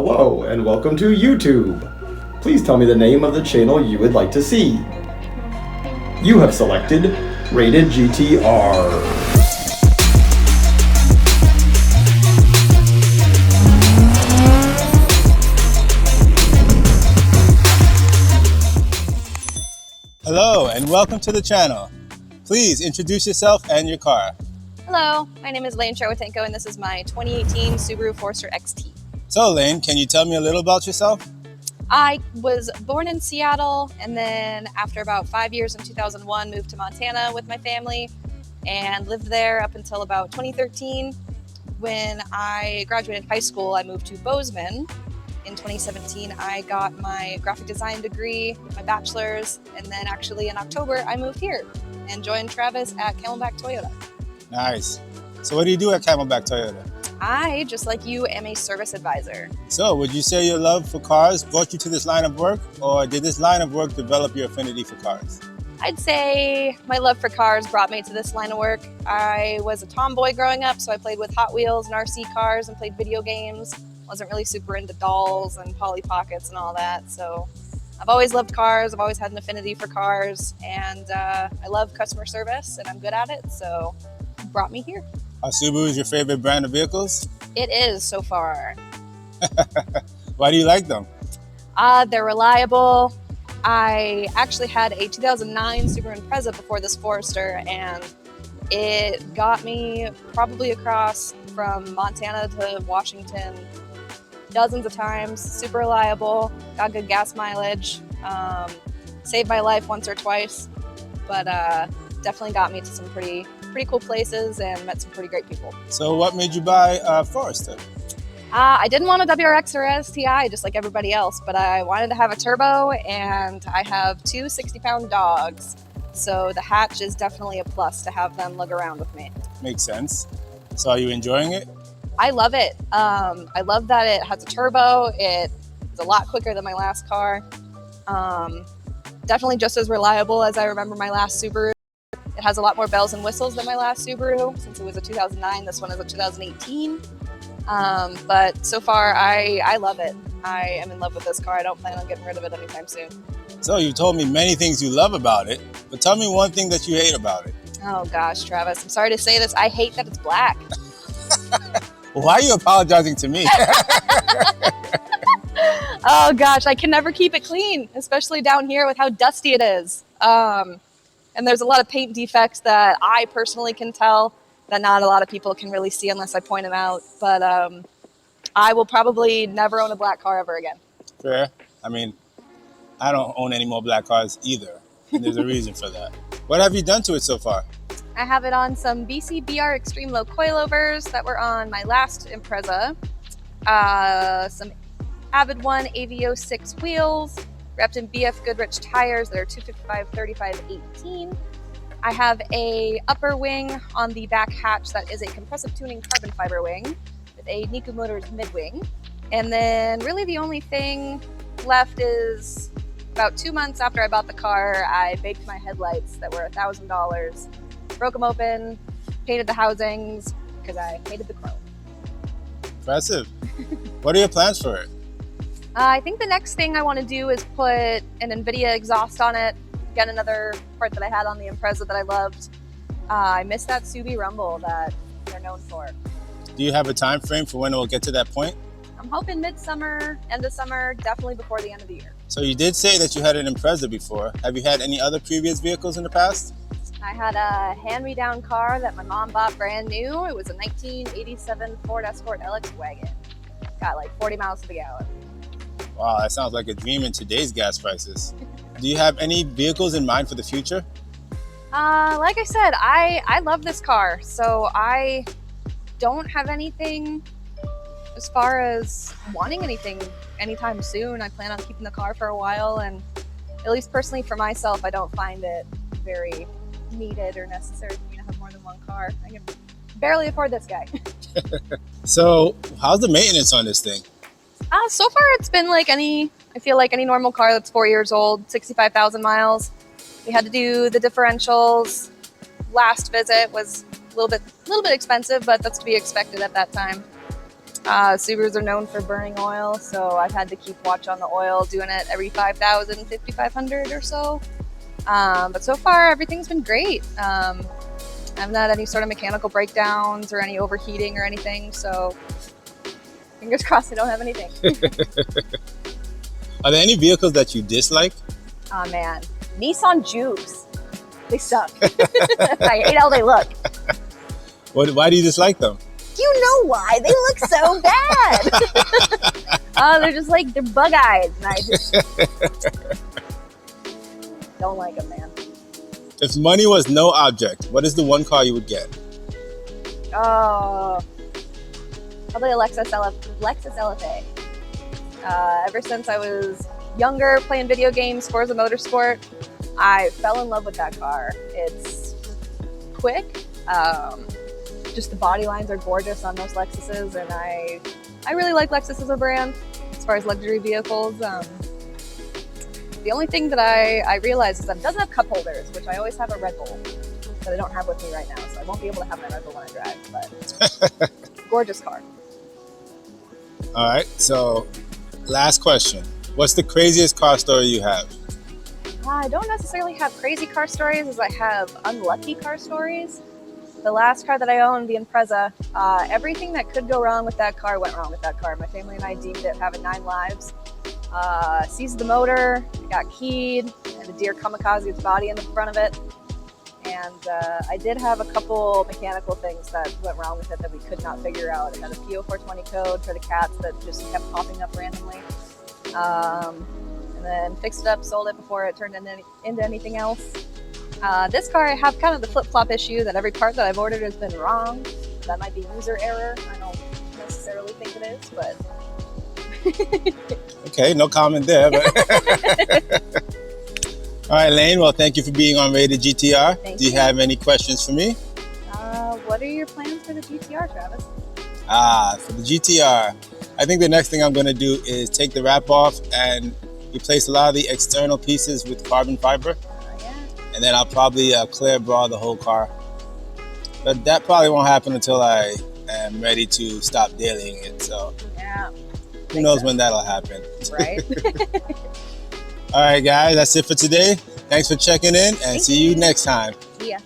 Hello and welcome to YouTube. Please tell me the name of the channel you would like to see. You have selected Rated GTR. Hello and welcome to the channel. Please introduce yourself and your car. Hello, my name is Cherewatenko and this is my 2018 Subaru Forester XT. So Lane, can you tell me a little about yourself? I was born in Seattle and then after about 5 years in 2001 moved to Montana with my family and lived there up until about 2013. When I graduated high school, I moved to Bozeman. In 2017, I got my graphic design degree, my bachelor's, and then actually in October, I moved here and joined Travis at Camelback Toyota. Nice. So what do you do at Camelback Toyota? I, just like you, am a service advisor. So would you say your love for cars brought you to this line of work, or did this line of work develop your affinity for cars? I'd say my love for cars brought me to this line of work. I was a tomboy growing up, so I played with Hot Wheels and RC cars and played video games. Wasn't really super into dolls and Polly Pockets and all that, so I've always loved cars. I've always had an affinity for cars, and I love customer service and I'm good at it, so it brought me here. Are Subaru your favorite brand of vehicles? It is so far. Why do you like them? They're reliable. I actually had a 2009 Subaru Impreza before this Forester, and it got me probably across from Montana to Washington dozens of times. Super reliable, got good gas mileage, saved my life once or twice, but definitely got me to some pretty cool places and met some pretty great people. So what made you buy a Forester? I didn't want a WRX or a STI just like everybody else, but I wanted to have a turbo, and I have two 60-pound dogs. So the hatch is definitely a plus to have them lug around with me. Makes sense. So are you enjoying it? I love it. I love that it has a turbo. It's a lot quicker than my last car. Definitely just as reliable as I remember my last Subaru. It has a lot more bells and whistles than my last Subaru. Since it was a 2009, this one is a 2018. But so far, I love it. I am in love with this car. I don't plan on getting rid of it anytime soon. So you told me many things you love about it, but tell me one thing that you hate about it. Oh gosh, Travis, I'm sorry to say this. I hate that it's black. Why are you apologizing to me? Oh gosh, I can never keep it clean, especially down here with how dusty it is. And there's a lot of paint defects that I personally can tell that not a lot of people can really see unless I point them out. But I will probably never own a black car ever again. Fair. I mean, I don't own any more black cars either, and there's a reason for that. What have you done to it so far? I have it on some BC BR Extreme Low coilovers that were on my last Impreza, some Avid One AVO 6 wheels, wrapped in BF Goodrich tires that are 255, 35, 18. I have a upper wing on the back hatch that is a compressive tuning carbon fiber wing with a Niku Motors mid-wing. And then really the only thing left is about 2 months after I bought the car, I baked my headlights that were $1,000. Broke them open, painted the housings because I hated the chrome. Impressive. What are your plans for it? I think the next thing I want to do is put an NVIDIA exhaust on it. Again, another part that I had on the Impreza that I loved. I miss that Subi rumble that they're known for. Do you have a time frame for when it will get to that point? I'm hoping midsummer, end of summer, definitely before the end of the year. So you did say that you had an Impreza before. Have you had any other previous vehicles in the past? I had a hand-me-down car that my mom bought brand new. It was a 1987 Ford Escort LX wagon. Got like 40 miles to the gallon. Wow, that sounds like a dream in today's gas prices. Do you have any vehicles in mind for the future? Like I said, I love this car, so I don't have anything as far as wanting anything anytime soon. I plan on keeping the car for a while, and at least personally for myself, I don't find it very needed or necessary for me to have more than one car. I can barely afford this guy. So how's the maintenance on this thing? So far it's been like I feel like any normal car that's 4 years old, 65,000 miles. We had to do the differentials. Last visit was a little bit expensive, but that's to be expected at that time. Subarus are known for burning oil, so I've had to keep watch on the oil, doing it every 5,000, 5,500 or so. But so far, everything's been great. I haven't had any sort of mechanical breakdowns or any overheating or anything, so fingers crossed I don't have anything. Are there any vehicles that you dislike? Oh man, Nissan Jukes. They suck. I hate how they look. Why do you dislike them? You know why? They look so bad. They're just like, they're bug-eyed, and I just don't like them, man. If money was no object, what is the one car you would get? Oh, probably a Lexus LFA. Ever since I was younger, playing video games, Forza Motorsport, I fell in love with that car. It's quick. Just the body lines are gorgeous on those Lexuses, and I really like Lexus as a brand as far as luxury vehicles. The only thing that I realized is that it doesn't have cup holders, which I always have a Red Bull that I don't have with me right now, so I won't be able to have my Red Bull when I drive, but gorgeous car. All right, so last question. What's the craziest car story you have? I don't necessarily have crazy car stories as I have unlucky car stories. The last car that I owned, the Impreza, everything that could go wrong with that car went wrong with that car. My family and I deemed it having 9 lives. Seized the motor, it got keyed, and a deer kamikaze its body in the front of it. And I did have a couple mechanical things that went wrong with it that we could not figure out. It had a P0420 code for the cats that just kept popping up randomly. And then fixed it up, sold it before it turned into anything else. This car, I have kind of the flip-flop issue that every part that I've ordered has been wrong. That might be user error. I don't necessarily think it is, but... Okay, no comment there. But all right, Lane, well, thank you for being on Rated GTR. Do you have any questions for me? What are your plans for the GTR, Travis? For the GTR, I think the next thing I'm going to do is take the wrap off and replace a lot of the external pieces with carbon fiber. And then I'll probably clear bra the whole car. But that probably won't happen until I am ready to stop dailying it. So yeah, who knows when that'll happen. Right. All right, guys, that's it for today. Thanks for checking in, and see you next time. See ya.